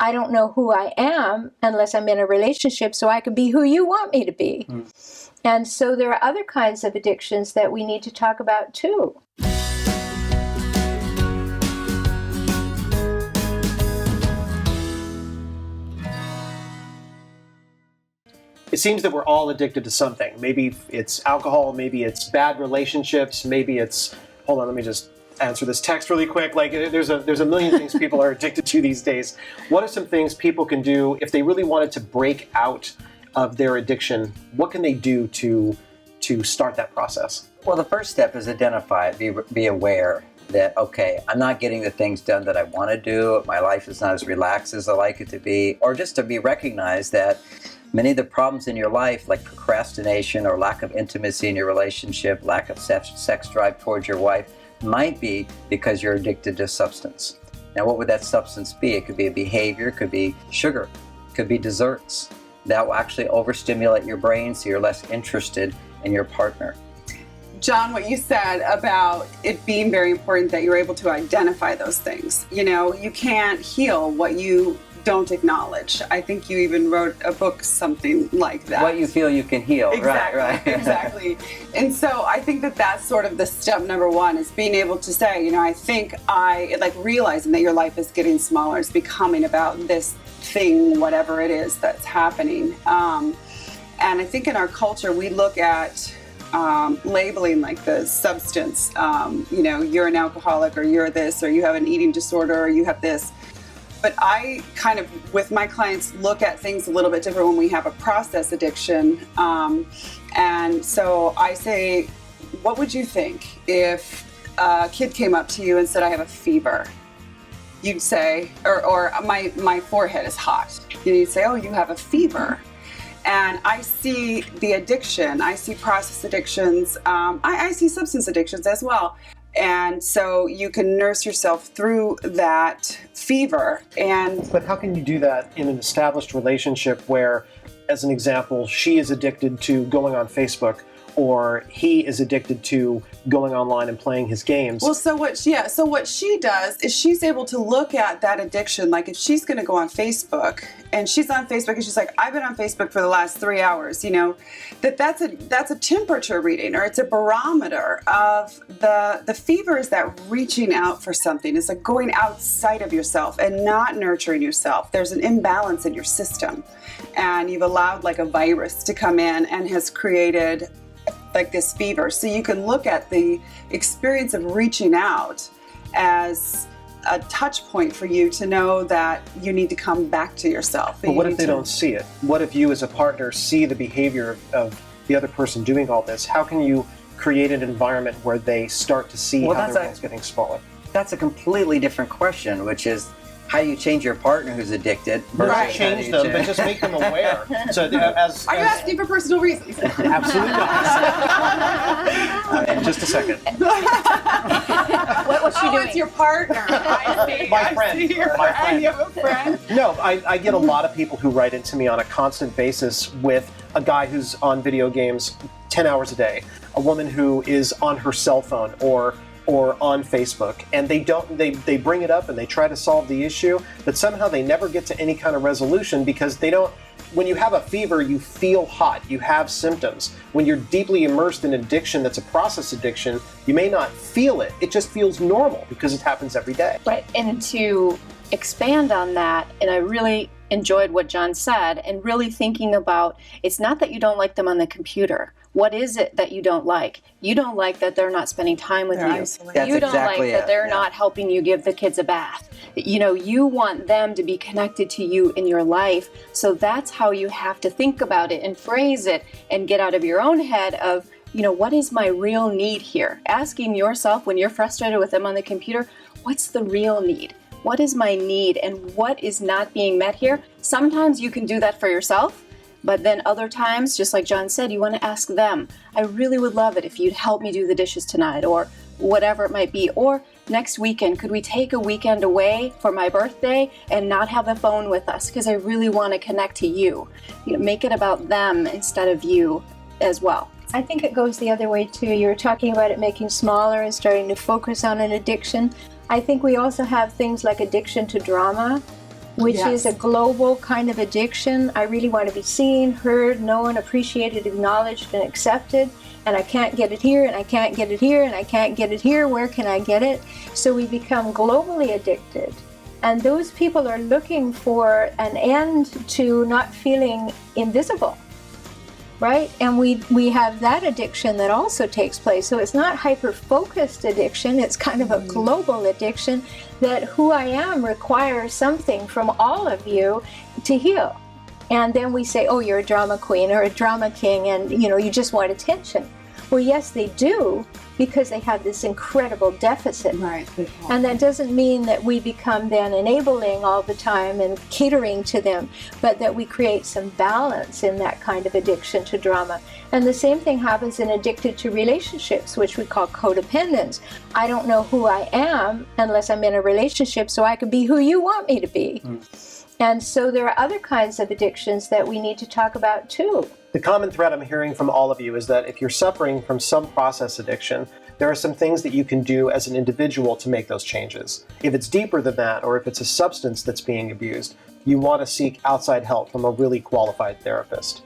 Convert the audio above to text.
I don't know who I am unless I'm in a relationship, so I can be who you want me to be. And so there are other kinds of addictions that we need to talk about too. It seems that we're all addicted to something. Maybe it's alcohol, maybe it's bad relationships, maybe it's, hold on, let me just answer this text really quick. Like there's a million things people are addicted to these days. What are some things people can do if they really wanted to break out of their addiction? What can they do to start that process? Well, the first step is identify it, be aware that, okay, I'm not getting the things done that I want to do, my life is not as relaxed as I like it to be, or just to be recognized that many of the problems in your life, like procrastination or lack of intimacy in your relationship, lack of sex drive towards your wife, might be because you're addicted to substance. Now, what would that substance be? It could be a behavior, it could be sugar, it could be desserts. That will actually overstimulate your brain so you're less interested in your partner. John, what you said about it being very important that you're able to identify those things. You know, you can't heal what you don't acknowledge. I think you even wrote a book, something like that. What you feel you can heal. Exactly, right. Exactly. And so I think that that's sort of the step number one, is being able to say, you know, I think realizing that your life is getting smaller, is becoming about this thing, whatever it is that's happening. And I think in our culture, we look at labeling like the substance, you know, you're an alcoholic, or you're this, or you have an eating disorder, or you have this. But I kind of, with my clients, look at things a little bit different when we have a process addiction. And so I say, what would you think if a kid came up to you and said, I have a fever? You'd say, or my forehead is hot. You'd say, oh, you have a fever. And I see the addiction, I see process addictions, I see substance addictions as well. And so you can nurse yourself through that fever. But how can you do that in an established relationship where, as an example, she is addicted to going on Facebook, or he is addicted to going online and playing his games? Well, so what she does is she's able to look at that addiction. Like if she's going to go on Facebook, and she's on Facebook and she's like, I've been on Facebook for the last 3 hours, you know, that's a temperature reading, or it's a barometer of the fever. Is that reaching out for something. It's like going outside of yourself and not nurturing yourself. There's an imbalance in your system, and you've allowed like a virus to come in and has created like this fever. So you can look at the experience of reaching out as a touch point for you to know that you need to come back to yourself. But what if they don't see it? What if you as a partner see the behavior of the other person doing all this? How can you create an environment where they start to see how their world's getting smaller? That's a completely different question, which is, how do you change your partner who's addicted? Right. Change them, but just make them aware. So, are you asking for personal reasons? Absolutely not. In just a second. What's she doing? It's your partner. My friend. You have a friend? No, I get a lot of people who write into me on a constant basis with a guy who's on video games 10 hours a day, a woman who is on her cell phone or on Facebook, and they bring it up and they try to solve the issue, but somehow they never get to any kind of resolution, because they don't. When you have a fever, you feel hot, you have symptoms. When you're deeply immersed in addiction that's a process addiction, you may not feel it. It just feels normal because it happens every day. Right, and to expand on that, and I really enjoyed what John said, and really thinking about, it's not that you don't like them on the computer. What is it that you don't like? You don't like that they're not spending time with you. You don't like that they're not helping you give the kids a bath. You know, you want them to be connected to you in your life. So that's how you have to think about it and phrase it and get out of your own head of, you know, what is my real need here? Asking yourself when you're frustrated with them on the computer, what's the real need? What is my need and what is not being met here? Sometimes you can do that for yourself. But then other times, just like John said, you want to ask them, I really would love it if you'd help me do the dishes tonight, or whatever it might be. Or next weekend, could we take a weekend away for my birthday and not have the phone with us? Because I really want to connect to you. You know, make it about them instead of you as well. I think it goes the other way too. You're talking about it making smaller and starting to focus on an addiction. I think we also have things like addiction to drama, which Yes. is a global kind of addiction. I really want to be seen, heard, known, appreciated, acknowledged, and accepted. And I can't get it here, and I can't get it here, and I can't get it here. Where can I get it? So we become globally addicted. And those people are looking for an end to not feeling invisible, right? And we have that addiction that also takes place. So it's not hyper-focused addiction. It's kind of a global addiction that who I am requires something from all of you to heal. And then we say, oh, you're a drama queen or a drama king, and you just want attention. Well, yes, they do, because they have this incredible deficit. Right. And that doesn't mean that we become then enabling all the time and catering to them, but that we create some balance in that kind of addiction to drama. And the same thing happens in addicted to relationships, which we call codependence. I don't know who I am unless I'm in a relationship, so I can be who you want me to be. And so there are other kinds of addictions that we need to talk about too. The common thread I'm hearing from all of you is that if you're suffering from some process addiction, there are some things that you can do as an individual to make those changes. If it's deeper than that, or if it's a substance that's being abused, you want to seek outside help from a really qualified therapist.